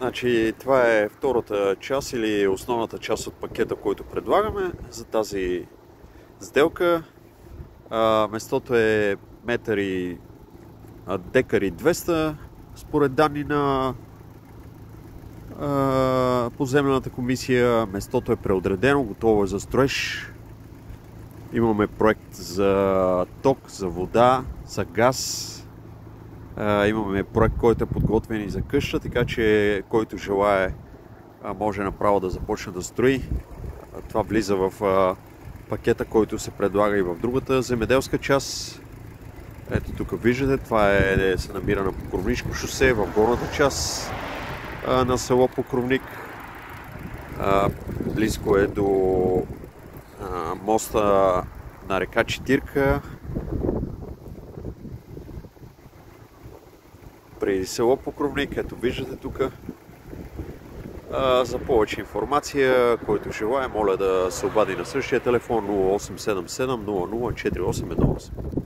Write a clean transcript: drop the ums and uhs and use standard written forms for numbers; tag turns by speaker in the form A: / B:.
A: Значи, това е втората част или основната част от пакета, който предлагаме за тази сделка. Местото е декар и 200 според данни на поземлената комисия. Местото е преотредено, готово е за строеж. Имаме проект за ток, за вода, за газ. Имаме проект, който е подготвен и за къща, така че който желае може направо да започне да строи. Това влиза в пакета, който се предлага и в другата земеделска част. Ето тук виждате, това се намира на Покровнишко шосе, в горната част на село Покровник. Близко е до моста на река Четирка. При село Покровник, ето виждате тук. За повече информация, който желае, моля да се обади на същия телефон 0877 00 4818.